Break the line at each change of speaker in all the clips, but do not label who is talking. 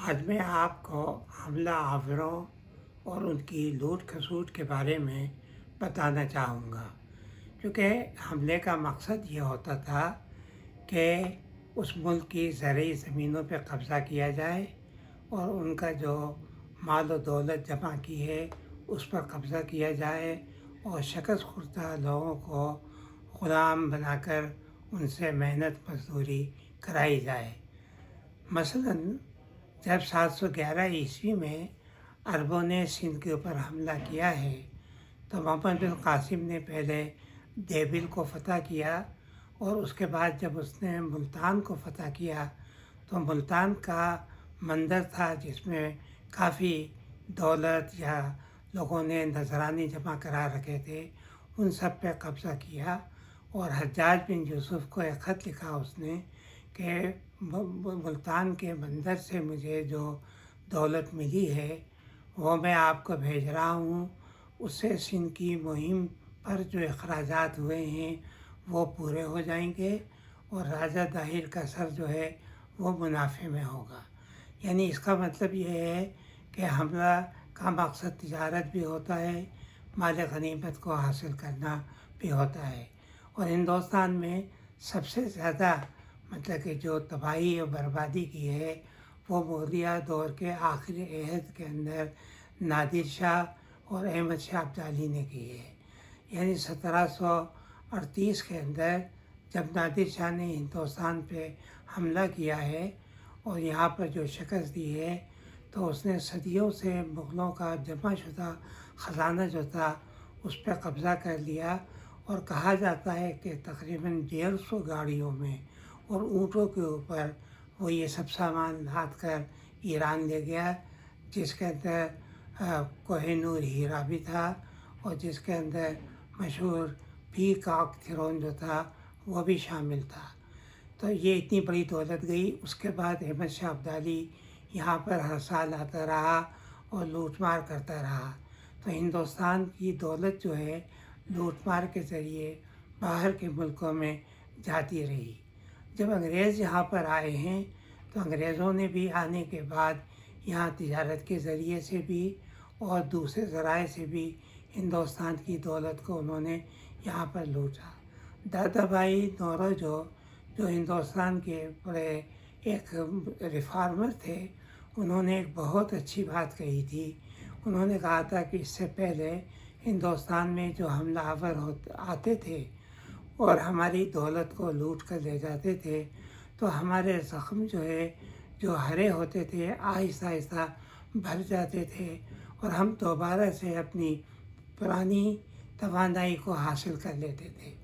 آج میں آپ کو حملہ آوروں اور ان کی لوٹ کھسوٹ کے بارے میں بتانا چاہوں گا، کیونکہ حملے کا مقصد یہ ہوتا تھا کہ اس ملک کی زرعی زمینوں پہ قبضہ کیا جائے اور ان کا جو مال و دولت جمع کی ہے اس پر قبضہ کیا جائے اور شکست خوردہ لوگوں کو غلام بنا کر ان سے محنت مزدوری کرائی جائے۔ مثلاً جب 711 عیسوی میں عربوں نے سندھ کے اوپر حملہ کیا ہے تو محمد بن قاسم نے پہلے دیبل کو فتح کیا، اور اس کے بعد جب اس نے ملتان کو فتح کیا تو ملتان کا مندر تھا جس میں کافی دولت یا لوگوں نے نذرانے جمع کرا رکھے تھے، ان سب پہ قبضہ کیا، اور حجاج بن یوسف کو ایک خط لکھا اس نے کہ ملتان کے مندر سے مجھے جو دولت ملی ہے وہ میں آپ کو بھیج رہا ہوں، اس سے سندھ کی مہم پر جو اخراجات ہوئے ہیں وہ پورے ہو جائیں گے، اور راجہ داہر کا سر جو ہے وہ منافع میں ہوگا۔ یعنی اس کا مطلب یہ ہے کہ حملہ کا مقصد تجارت بھی ہوتا ہے، مال غنیمت کو حاصل کرنا بھی ہوتا ہے۔ اور ہندوستان میں سب سے زیادہ مطلب کہ جو تباہی اور بربادی کی ہے وہ مغلیہ دور کے آخری عہد کے اندر نادر شاہ اور احمد شاہ ابدالی نے کی ہے۔ یعنی 1738 کے اندر جب نادر شاہ نے ہندوستان پہ حملہ کیا ہے اور یہاں پر جو شکست دی ہے تو اس نے صدیوں سے مغلوں کا جمع شدہ خزانہ جو تھا اس پہ قبضہ کر لیا، اور کہا جاتا ہے کہ تقریباً 150 گاڑیوں میں اور اونٹوں کے اوپر وہ یہ سب سامان لاد کر ایران لے گیا، جس کے اندر کوہ نور ہیرا بھی تھا، اور جس کے اندر مشہور پیکاک تھرون جو تھا وہ بھی شامل تھا۔ تو یہ اتنی بڑی دولت گئی۔ اس کے بعد احمد شاہ ابدالی یہاں پر ہر سال آتا رہا اور لوٹ مار کرتا رہا، تو ہندوستان کی دولت جو ہے لوٹ مار کے ذریعے باہر کے ملکوں میں جاتی رہی۔ جب انگریز یہاں پر آئے ہیں تو انگریزوں نے بھی آنے کے بعد یہاں تجارت کے ذریعے سے بھی اور دوسرے ذرائع سے بھی ہندوستان کی دولت کو انہوں نے یہاں پر لوٹا۔ دادا بھائی نوروجو جو ہندوستان کے بڑے ایک ریفارمر تھے، انہوں نے ایک بہت اچھی بات کہی تھی۔ انہوں نے کہا تھا کہ اس سے پہلے ہندوستان میں جو حملہ آور آتے تھے اور ہماری دولت کو لوٹ کر لے جاتے تھے تو ہمارے زخم جو ہے جو ہرے ہوتے تھے آہستہ آہستہ بھر جاتے تھے، اور ہم دوبارہ سے اپنی پرانی توانائی کو حاصل کر لیتے تھے۔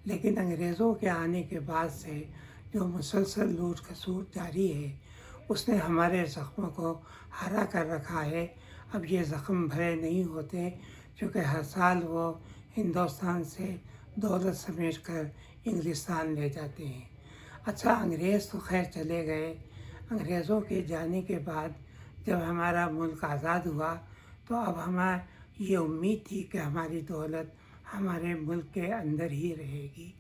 لیکن انگریزوں کے آنے کے بعد سے جو مسلسل لوٹ کھسوٹ جاری ہے اس نے ہمارے زخموں کو ہرا کر رکھا ہے۔ اب یہ زخم بھرے نہیں ہوتے، کیونکہ ہر سال وہ ہندوستان سے دولت سمیٹ کر انگلستان لے جاتے ہیں۔ اچھا، انگریز تو خیر چلے گئے۔ انگریزوں کے جانے کے بعد جب ہمارا ملک آزاد ہوا تو اب ہمیں یہ امید تھی کہ ہماری دولت ہمارے ملک کے اندر ہی رہے گی،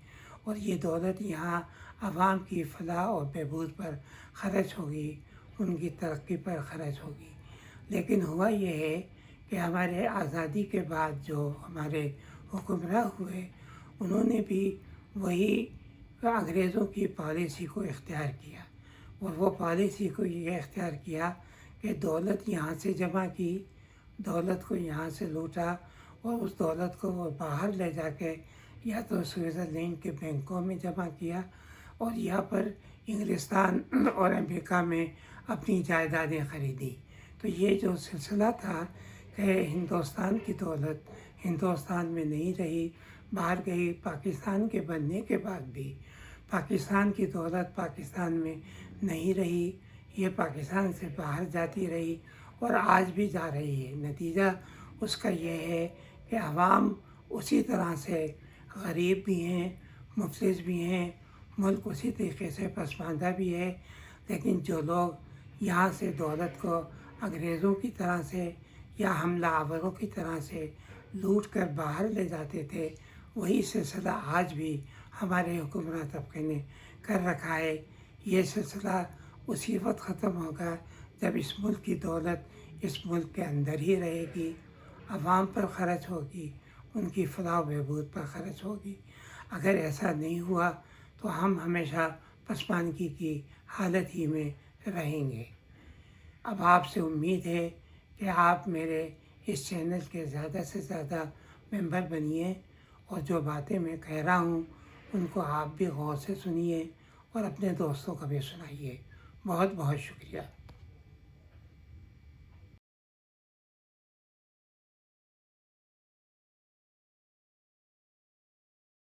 اور یہ دولت یہاں عوام کی فلاح اور بہبود پر خرچ ہوگی، ان کی ترقی پر خرچ ہوگی۔ لیکن ہوا یہ ہے کہ ہمارے آزادی کے بعد جو ہمارے حکمراں ہوئے انہوں نے بھی وہی انگریزوں کی پالیسی کو اختیار کیا، اور وہ پالیسی کو یہ اختیار کیا کہ دولت یہاں سے جمع کی، دولت کو یہاں سے لوٹا، اور اس دولت کو وہ باہر لے جا کے یا تو سوئٹزرلینڈ کے بینکوں میں جمع کیا، اور یہاں پر انگلستان اور امریکہ میں اپنی جائیدادیں خریدی۔ تو یہ جو سلسلہ تھا کہ ہندوستان کی دولت ہندوستان میں نہیں رہی، باہر گئی، پاکستان کے بننے کے بعد بھی پاکستان کی دولت پاکستان میں نہیں رہی، یہ پاکستان سے باہر جاتی رہی اور آج بھی جا رہی ہے۔ نتیجہ اس کا یہ ہے کہ عوام اسی طرح سے غریب بھی ہیں، مفلس بھی ہیں، ملک اسی طریقے سے پسماندہ بھی ہے۔ لیکن جو لوگ یہاں سے دولت کو انگریزوں کی طرح سے یا حملہ آوروں کی طرح سے لوٹ کر باہر لے جاتے تھے، وہی سلسلہ آج بھی ہمارے حکمراں طبقے نے کر رکھا ہے۔ یہ سلسلہ اسی وقت ختم ہوگا جب اس ملک کی دولت اس ملک کے اندر ہی رہے گی، عوام پر خرچ ہوگی، ان کی فلاح و بہبود پر خرچ ہوگی۔ اگر ایسا نہیں ہوا تو ہم ہمیشہ پسماندگی کی حالت ہی میں رہیں گے۔ اب آپ سے امید ہے کہ آپ میرے اس چینل کے زیادہ سے زیادہ ممبر بنیے، اور جو باتیں میں کہہ رہا ہوں ان کو آپ بھی غور سے سنیے اور اپنے دوستوں کو بھی سنائیے۔ بہت بہت شکریہ۔